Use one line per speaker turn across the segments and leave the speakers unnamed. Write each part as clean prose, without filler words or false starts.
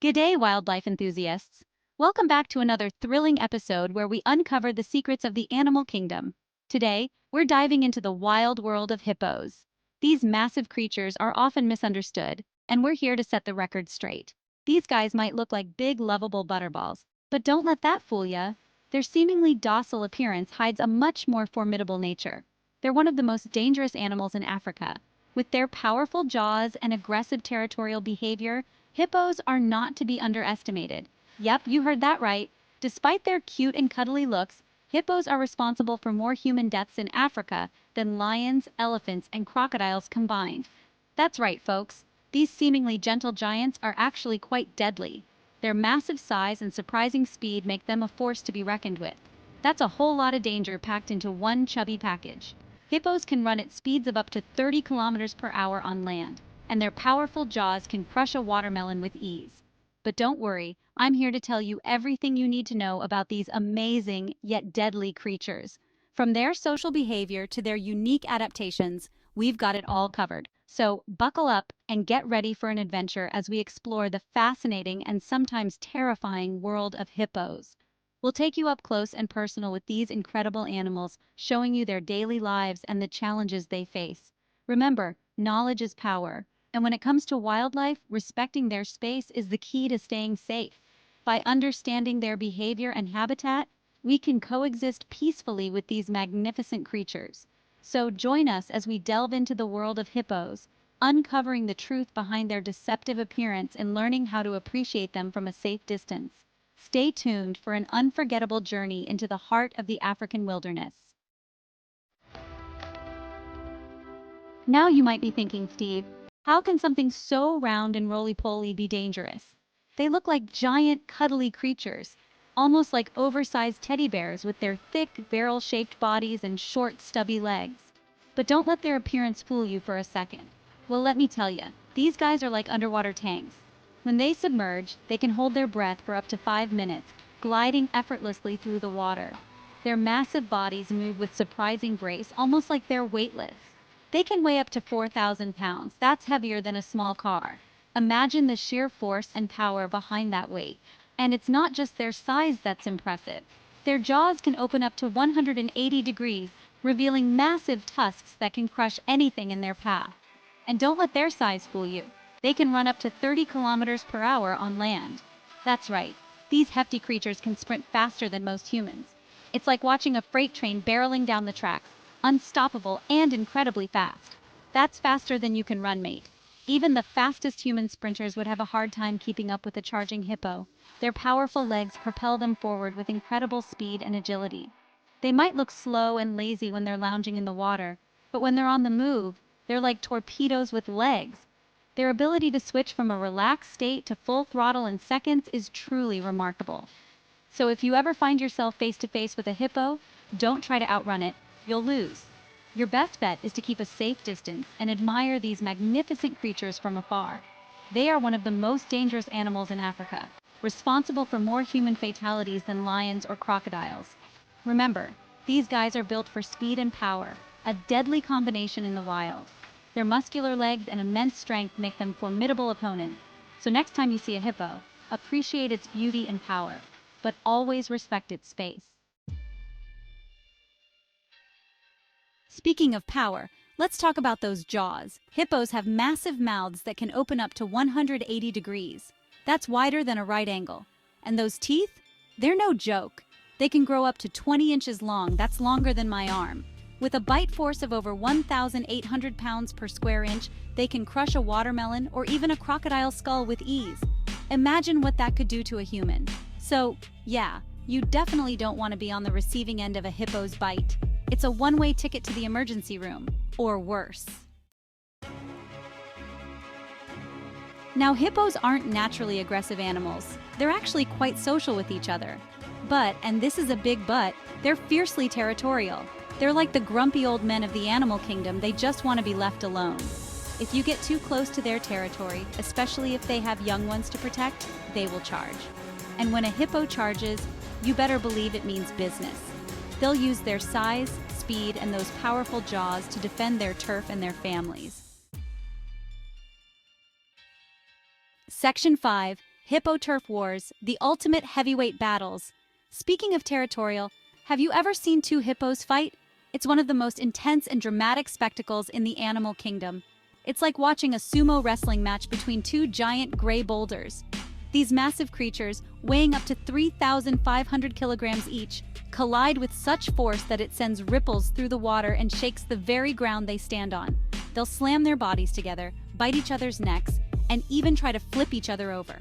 G'day, wildlife enthusiasts. Welcome back to another thrilling episode where we uncover the secrets of the animal kingdom. Today, we're diving into the wild world of hippos. These massive creatures are often misunderstood, and we're here to set the record straight. These guys might look like big, lovable butterballs, but don't let that fool ya. Their seemingly docile appearance hides a much more formidable nature. They're one of the most dangerous animals in Africa. With their powerful jaws and aggressive territorial behavior, hippos are not to be underestimated. Yep, you heard that right. Despite their cute and cuddly looks, hippos are responsible for more human deaths in Africa than lions, elephants, and crocodiles combined. That's right, folks. These seemingly gentle giants are actually quite deadly. Their massive size and surprising speed make them a force to be reckoned with. That's a whole lot of danger packed into one chubby package. Hippos can run at speeds of up to 30 kilometers per hour on land, and their powerful jaws can crush a watermelon with ease. But don't worry, I'm here to tell you everything you need to know about these amazing yet deadly creatures. From their social behavior to their unique adaptations, we've got it all covered. So buckle up and get ready for an adventure as we explore the fascinating and sometimes terrifying world of hippos. We'll take you up close and personal with these incredible animals, showing you their daily lives and the challenges they face. Remember, knowledge is power, and when it comes to wildlife, respecting their space is the key to staying safe. By understanding their behavior and habitat, we can coexist peacefully with these magnificent creatures. So join us as we delve into the world of hippos, uncovering the truth behind their deceptive appearance and learning how to appreciate them from a safe distance. Stay tuned for an unforgettable journey into the heart of the African wilderness. Now you might be thinking, Steve, how can something so round and roly-poly be dangerous? They look like giant, cuddly creatures, almost like oversized teddy bears with their thick, barrel-shaped bodies and short, stubby legs. But don't let their appearance fool you for a second. Well, let me tell you, these guys are like underwater tanks. When they submerge, they can hold their breath for up to 5 minutes, gliding effortlessly through the water. Their massive bodies move with surprising grace, almost like they're weightless. They can weigh up to 4,000 pounds. That's heavier than a small car. Imagine the sheer force and power behind that weight. And it's not just their size that's impressive. Their jaws can open up to 180 degrees, revealing massive tusks that can crush anything in their path. And don't let their size fool you. They can run up to 30 kilometers per hour on land. That's right. These hefty creatures can sprint faster than most humans. It's like watching a freight train barreling down the tracks, unstoppable and incredibly fast. That's faster than you can run, mate. Even the fastest human sprinters would have a hard time keeping up with a charging hippo. Their powerful legs propel them forward with incredible speed and agility. They might look slow and lazy when they're lounging in the water, but when they're on the move, they're like torpedoes with legs. Their ability to switch from a relaxed state to full throttle in seconds is truly remarkable. So if you ever find yourself face to face with a hippo, don't try to outrun it. You'll lose. Your best bet is to keep a safe distance and admire these magnificent creatures from afar. They are one of the most dangerous animals in Africa, responsible for more human fatalities than lions or crocodiles. Remember, these guys are built for speed and power, a deadly combination in the wild. Their muscular legs and immense strength make them formidable opponents. So next time you see a hippo, appreciate its beauty and power, but always respect its space. Speaking of power, let's talk about those jaws. Hippos have massive mouths that can open up to 180 degrees. That's wider than a right angle. And those teeth? They're no joke. They can grow up to 20 inches long. That's longer than my arm. With a bite force of over 1,800 pounds per square inch, they can crush a watermelon or even a crocodile skull with ease. Imagine what that could do to a human. So, yeah, you definitely don't want to be on the receiving end of a hippo's bite. It's a one-way ticket to the emergency room, or worse. Now, hippos aren't naturally aggressive animals. They're actually quite social with each other. But, and this is a big but, they're fiercely territorial. They're like the grumpy old men of the animal kingdom. They just want to be left alone. If you get too close to their territory, especially if they have young ones to protect, they will charge. And when a hippo charges, you better believe it means business. They'll use their size, speed, and those powerful jaws to defend their turf and their families. Section 5. Hippo turf wars, the ultimate heavyweight battles. Speaking of territorial, have you ever seen two hippos fight? It's one of the most intense and dramatic spectacles in the animal kingdom. It's like watching a sumo wrestling match between two giant gray boulders. These massive creatures, weighing up to 3,500 kilograms each, collide with such force that it sends ripples through the water and shakes the very ground they stand on. They'll slam their bodies together, bite each other's necks, and even try to flip each other over.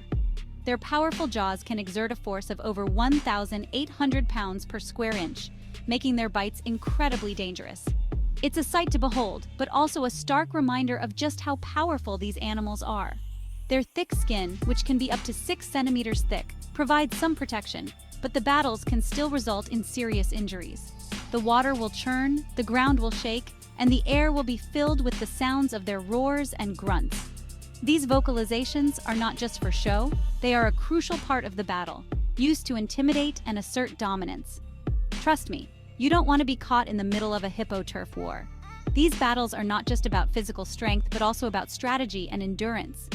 Their powerful jaws can exert a force of over 1,800 pounds per square inch, making their bites incredibly dangerous. It's a sight to behold, but also a stark reminder of just how powerful these animals are. Their thick skin, which can be up to 6 centimeters thick, provides some protection, but the battles can still result in serious injuries. The water will churn, the ground will shake, and the air will be filled with the sounds of their roars and grunts. These vocalizations are not just for show, they are a crucial part of the battle, used to intimidate and assert dominance. Trust me, you don't want to be caught in the middle of a hippo turf war. These battles are not just about physical strength, but also about strategy and endurance.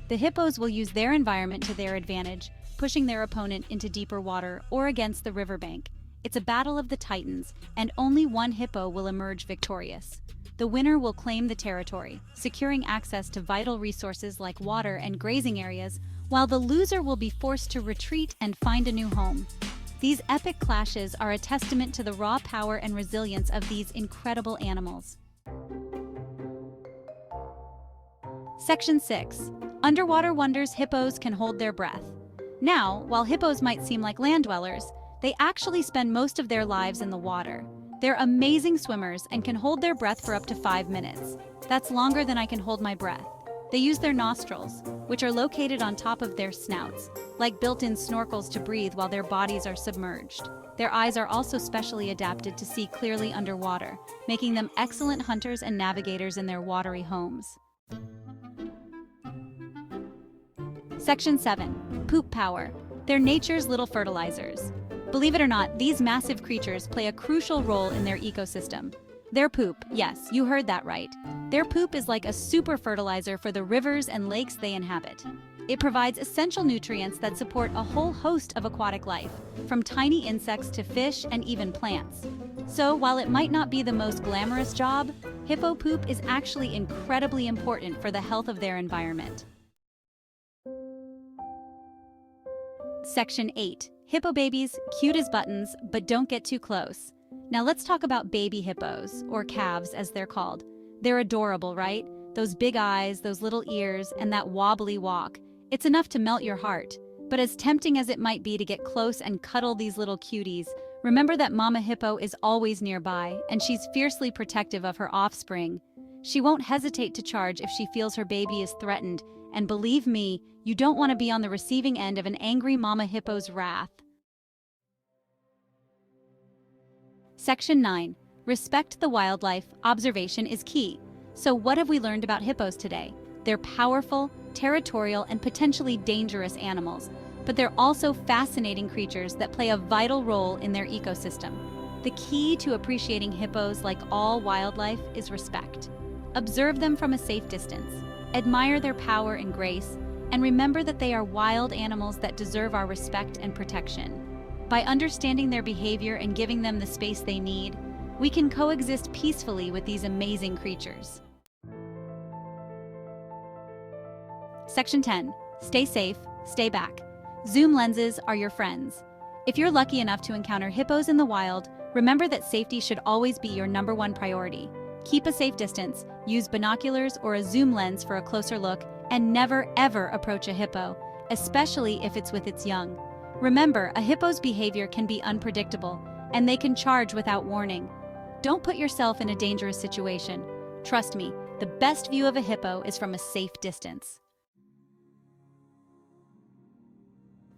The hippos will use their environment to their advantage, pushing their opponent into deeper water or against the riverbank. It's a battle of the titans, and only one hippo will emerge victorious. The winner will claim the territory, securing access to vital resources like water and grazing areas, while the loser will be forced to retreat and find a new home. These epic clashes are a testament to the raw power and resilience of these incredible animals. Section 6. Underwater wonders. Hippos can hold their breath. Now, while hippos might seem like land dwellers, they actually spend most of their lives in the water. They're amazing swimmers and can hold their breath for up to 5 minutes. That's longer than I can hold my breath. They use their nostrils, which are located on top of their snouts, like built-in snorkels to breathe while their bodies are submerged. Their eyes are also specially adapted to see clearly underwater, making them excellent hunters and navigators in their watery homes. Section 7. Poop power. They're nature's little fertilizers. Believe it or not, these massive creatures play a crucial role in their ecosystem. Their poop, yes, you heard that right. Their poop is like a super fertilizer for the rivers and lakes they inhabit. It provides essential nutrients that support a whole host of aquatic life, from tiny insects to fish and even plants. So while it might not be the most glamorous job, hippo poop is actually incredibly important for the health of their environment. Section 8. Hippo babies, cute as buttons, but don't get too close. Now let's talk about baby hippos, or calves as they're called. They're adorable, right? Those big eyes, those little ears, and that wobbly walk. It's enough to melt your heart. But as tempting as it might be to get close and cuddle these little cuties, remember that Mama Hippo is always nearby, and she's fiercely protective of her offspring. She won't hesitate to charge if she feels her baby is threatened, and believe me, you don't want to be on the receiving end of an angry Mama Hippo's wrath. Section 9. Respect the wildlife. Observation is key. So what have we learned about hippos today? They're powerful, territorial, and potentially dangerous animals, but they're also fascinating creatures that play a vital role in their ecosystem. The key to appreciating hippos, like all wildlife, is respect. Observe them from a safe distance, admire their power and grace, and remember that they are wild animals that deserve our respect and protection. By understanding their behavior and giving them the space they need, we can coexist peacefully with these amazing creatures. Section 10. Stay safe, stay back. Zoom lenses are your friends. If you're lucky enough to encounter hippos in the wild, remember that safety should always be your #1 priority. Keep a safe distance, use binoculars or a zoom lens for a closer look, and never ever approach a hippo, especially if it's with its young. Remember, a hippo's behavior can be unpredictable, and they can charge without warning. Don't put yourself in a dangerous situation. Trust me, the best view of a hippo is from a safe distance.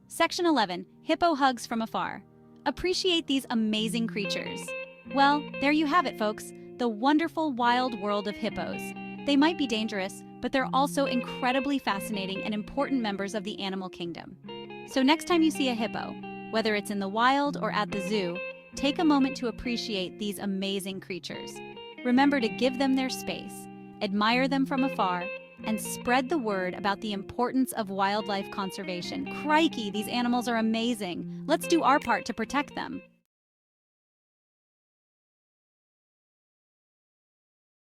Section 11. Hippo hugs from afar. Appreciate these amazing creatures. Well, there you have it, folks. The wonderful wild world of hippos. They might be dangerous, but they're also incredibly fascinating and important members of the animal kingdom. So next time you see a hippo, whether it's in the wild or at the zoo, take a moment to appreciate these amazing creatures. Remember to give them their space, admire them from afar, and spread the word about the importance of wildlife conservation. Crikey, these animals are amazing. Let's do our part to protect them.